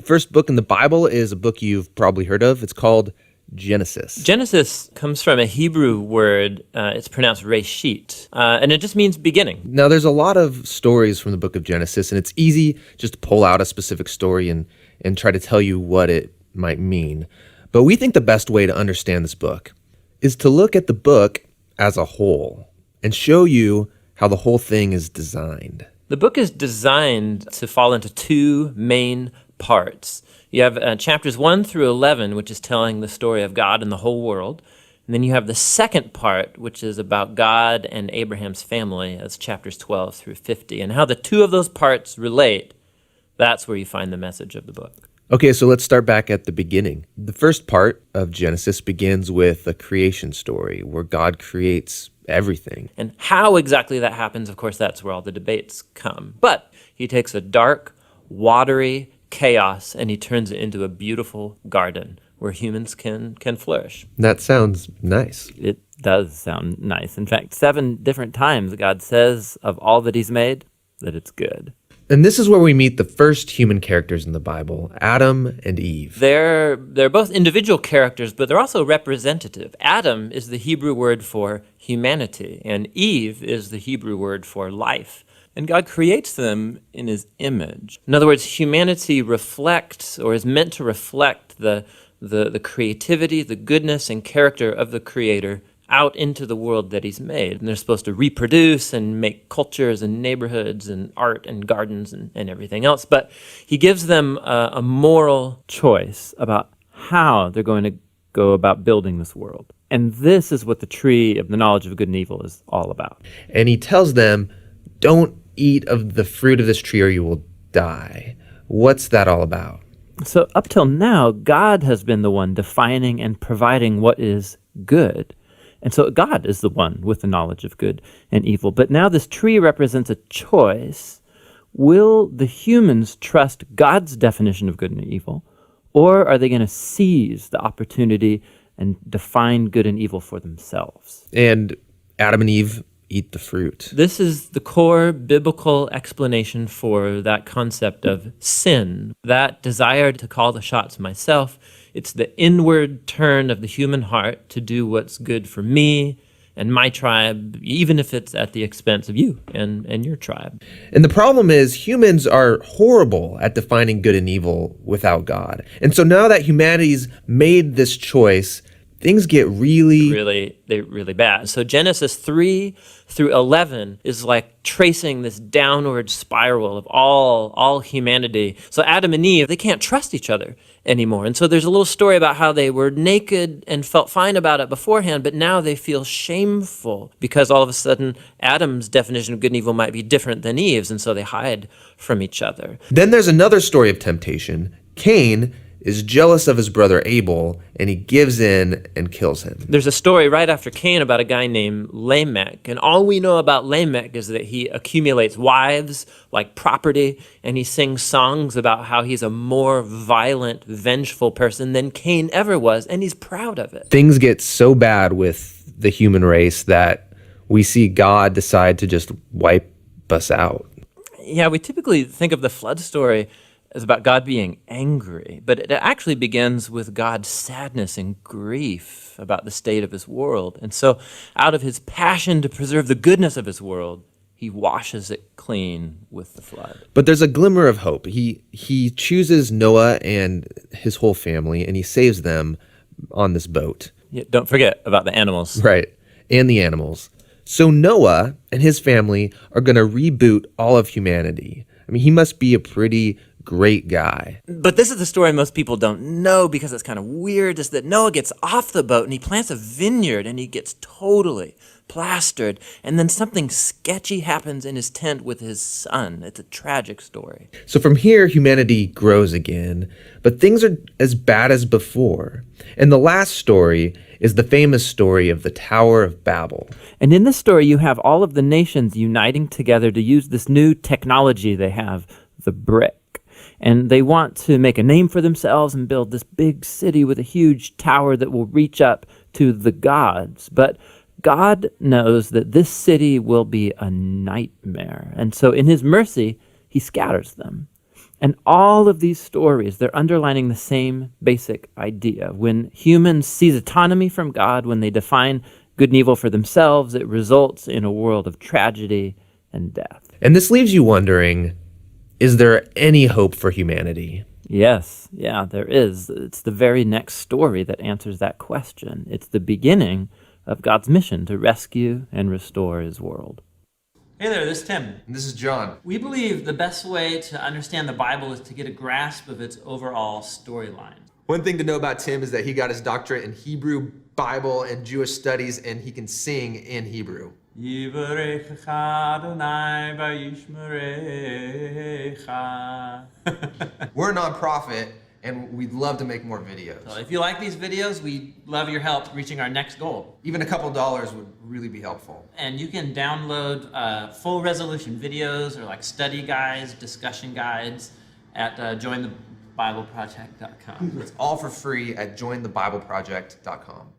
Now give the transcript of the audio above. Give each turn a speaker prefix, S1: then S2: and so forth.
S1: The first book in the Bible is a book you've probably heard of. It's called Genesis.
S2: Genesis comes from a Hebrew word. It's pronounced reshit, and it just means beginning.
S1: Now, there's a lot of stories from the book of Genesis, and it's easy just to pull out a specific story and try to tell you what it might mean. But we think the best way to understand this book is to look at the book as a whole and show you how the whole thing is designed.
S2: The book is designed to fall into two main parts. You have chapters 1 through 11, which is telling the story of God and the whole world. And then you have the second part, which is about God and Abraham's family, as chapters 12 through 50. And how the two of those parts relate, that's where you find the message of the book.
S1: Okay, so let's start back at the beginning. The first part of Genesis begins with a creation story where God creates everything.
S2: And how exactly that happens, of course, that's where all the debates come. But he takes a dark, watery chaos and he turns it into a beautiful garden where humans can flourish.
S1: That sounds nice.
S3: It does sound nice. In fact, 7 different times God says of all that he's made that it's good.
S1: And this is where we meet the first human characters in the Bible, Adam and Eve.
S2: They're both individual characters, but they're also representative. Adam is the Hebrew word for humanity, and Eve is the Hebrew word for life. And God creates them in his image. In other words, humanity reflects, or is meant to reflect, the creativity, the goodness, and character of the Creator out into the world that he's made. And they're supposed to reproduce and make cultures and neighborhoods and art and gardens and everything else. But he gives them a moral
S3: choice about how they're going to go about building this world. And this is what the tree of the knowledge of good and evil is all about.
S1: And he tells them, don't eat of the fruit of this tree or you will die. What's that all about?
S3: So up till now, God has been the one defining and providing what is good. And so God is the one with the knowledge of good and evil. But now this tree represents a choice. Will the humans trust God's definition of good and evil, or are they going to seize the opportunity and define good and evil for themselves?
S1: And Adam and Eve eat the fruit.
S2: This is the core biblical explanation for that concept of sin, that desire to call the shots myself. It's the inward turn of the human heart to do what's good for me and my tribe, even if it's at the expense of you and your tribe.
S1: And the problem is humans are horrible at defining good and evil without God. And so now that humanity's made this choice, things get really
S2: bad. So Genesis 3 through 11 is like tracing this downward spiral of all humanity. So Adam and Eve, they can't trust each other anymore. And so there's a little story about how they were naked and felt fine about it beforehand, but now they feel shameful because all of a sudden Adam's definition of good and evil might be different than Eve's, and so they hide from each other.
S1: Then there's another story of temptation. Cain is jealous of his brother Abel, and he gives in and kills him.
S2: There's a story right after Cain about a guy named Lamech, and all we know about Lamech is that he accumulates wives like property, and he sings songs about how he's a more violent, vengeful person than Cain ever was, and he's proud of it.
S1: Things get so bad with the human race that we see God decide to just wipe us out.
S2: Yeah, we typically think of the flood story is about God being angry, but it actually begins with God's sadness and grief about the state of his world. And so out of his passion to preserve the goodness of his world, he washes it clean with the flood.
S1: But there's a glimmer of hope. He chooses Noah and his whole family, and he saves them on this boat.
S2: Yeah, don't forget about the animals.
S1: Right, and the animals. So Noah and his family are going to reboot all of humanity. I mean, he must be a pretty great guy.
S2: But this is the story most people don't know because it's kind of weird, is that Noah gets off the boat and he plants a vineyard and he gets totally plastered, and then something sketchy happens in his tent with his son. It's a tragic story.
S1: So from here, humanity grows again, but things are as bad as before. And the last story is the famous story of the Tower of Babel.
S3: And in this story, you have all of the nations uniting together to use this new technology they have, the brick. And they want to make a name for themselves and build this big city with a huge tower that will reach up to the gods. But God knows that this city will be a nightmare. And so in his mercy, he scatters them. And all of these stories, they're underlining the same basic idea. When humans seize autonomy from God, when they define good and evil for themselves, it results in a world of tragedy and death.
S1: And this leaves you wondering, is there any hope for humanity?
S3: Yes, yeah, there is. It's the very next story that answers that question. It's the beginning of God's mission to rescue and restore his world.
S4: Hey there, this is Tim.
S1: And this is John.
S4: We believe the best way to understand the Bible is to get a grasp of its overall storyline.
S1: One thing to know about Tim is that he got his doctorate in Hebrew, Bible, and Jewish studies, and he can sing in Hebrew. We're a nonprofit, and we'd love to make more videos.
S4: So if you like these videos, we'd love your help reaching our next goal.
S1: Even a couple dollars would really be helpful.
S4: And you can download full resolution videos or like study guides, discussion guides at jointhebibleproject.com.
S1: It's all for free at jointhebibleproject.com.